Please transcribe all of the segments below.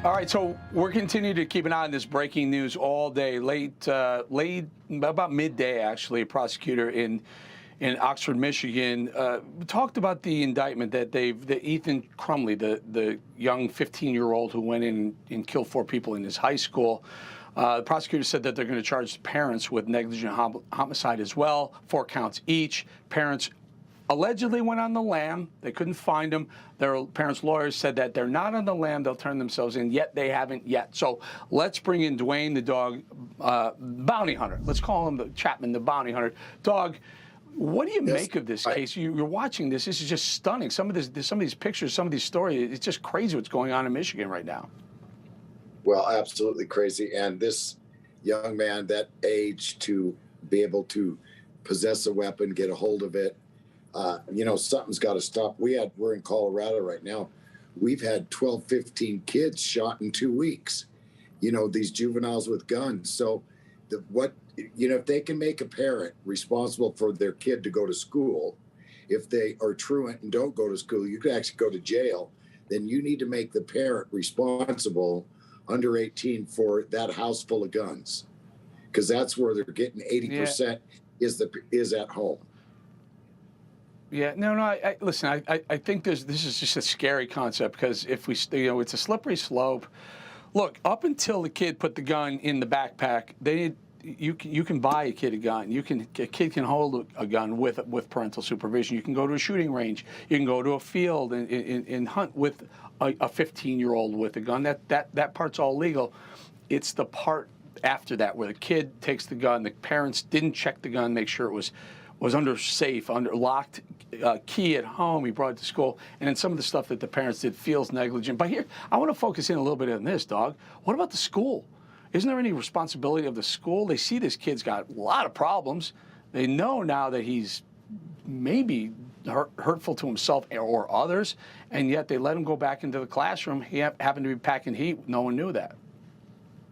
All right, so we're continuing to keep an eye on this breaking news all day. Late about midday, actually, a prosecutor in Oxford, Michigan, talked about the indictment that Ethan Crumley, the young 15-year-old who went in and killed 4 people in his high school. The prosecutor said that they're going to charge the parents with negligent homicide as well, 4 counts each. Parents allegedly went on the lam. They couldn't find them. Their parents' lawyers said that they're not on the lam. They'll turn themselves in, yet they haven't yet. So let's bring in Dwayne, the dog, bounty hunter. Let's call him the Chapman, the bounty hunter. Dog, what do you make of this case? You're watching this. This is just stunning. Some of these pictures, some of these stories, it's just crazy what's going on in Michigan right now. Well, absolutely crazy. And this young man, that age, to be able to possess a weapon, get a hold of it, something's got to stop. We're in Colorado right now. We've had 12, 15 kids shot in 2 weeks, these juveniles with guns. So if they can make a parent responsible for their kid to go to school, if they are truant and don't go to school, you could actually go to jail. Then you need to make the parent responsible under 18 for that house full of guns, because that's where they're getting 80% is at home. Yeah, no. Listen. I think this is just a scary concept, because if we, it's a slippery slope. Look, up until the kid put the gun in the backpack, you can buy a kid a gun. A kid can hold a gun with parental supervision. You can go to a shooting range. You can go to a field and hunt with a 15-year-old with a gun. That part's all legal. It's the part after that where the kid takes the gun. The parents didn't check the gun, make sure it was under locked key at home. He brought it to school, and then some of the stuff that the parents did feels negligent. But here, I want to focus in a little bit on this, dog. What about the school? Isn't there any responsibility of the school? They see this kid's got a lot of problems. They know now that he's maybe hurtful to himself or others, and yet they let him go back into the classroom. He happened to be packing heat. No one knew that.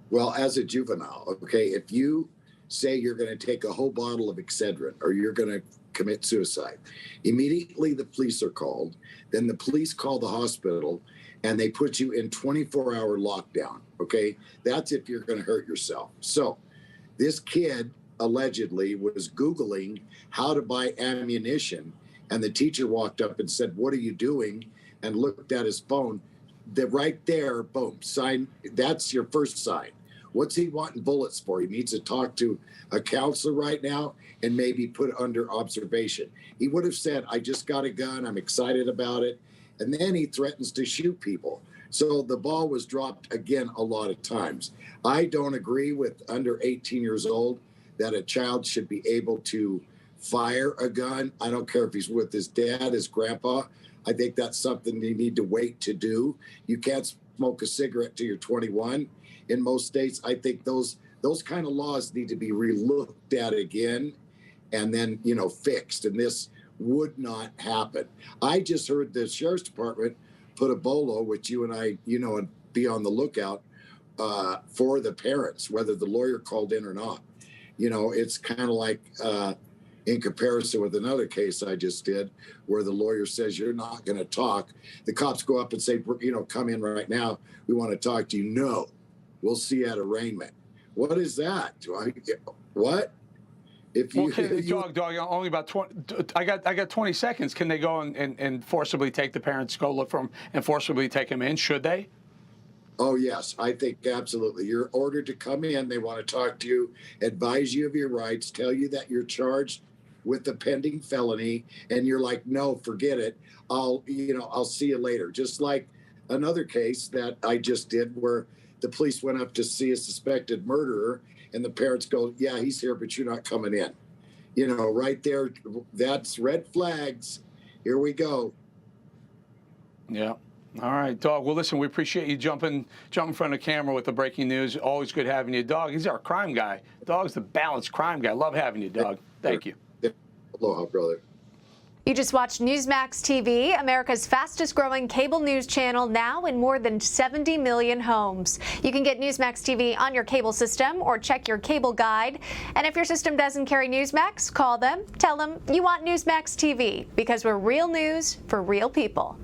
Well, as a juvenile, okay, if you say you're going to take a whole bottle of Excedrin or you're going to commit suicide, immediately the police are called. Then the police call the hospital and they put you in 24-hour lockdown. Okay, that's if you're going to hurt yourself. So this kid allegedly was Googling how to buy ammunition, and the teacher walked up and said, "What are you doing?" and looked at his phone. Right there, boom, sign. That's your first sign. What's he wanting bullets for? He needs to talk to a counselor right now and maybe put under observation. He would have said, "I just got a gun. I'm excited about it." And then he threatens to shoot people. So the ball was dropped again a lot of times. I don't agree with under 18 years old that a child should be able to fire a gun. I don't care if he's with his dad, his grandpa. I think that's something you need to wait to do. You can't smoke a cigarette till you're 21. In most states, I think those kind of laws need to be relooked at again and then, fixed. And this would not happen. I just heard the sheriff's department put a bolo, which you and I, and be on the lookout for the parents, whether the lawyer called in or not. It's kind of like in comparison with another case I just did where the lawyer says, "You're not going to talk." The cops go up and say, "Come in right now. We want to talk to you." "No, we'll see you at arraignment." What is that? What? If you, dog, only about 20. I got 20 seconds. Can they go and forcibly take the parents, go look for them, and forcibly take them in? Should they? Oh, yes, I think absolutely. You're ordered to come in. They want to talk to you, advise you of your rights, tell you that you're charged with a pending felony, and you're like, "No, forget it. I'll see you later." Just like another case that I just did where the police went up to see a suspected murderer, and the parents go, "Yeah, he's here, but you're not coming in." Right there, that's red flags. Here we go. Yeah. All right, dog. Well, listen, we appreciate you jumping in front of the camera with the breaking news. Always good having you, dog. He's our crime guy. Dog's the balanced crime guy. Love having you, dog. Thank you. Aloha, brother. You just watched Newsmax TV, America's fastest growing cable news channel, now in more than 70 million homes. You can get Newsmax TV on your cable system or check your cable guide. And if your system doesn't carry Newsmax, call them, tell them you want Newsmax TV, because we're real news for real people.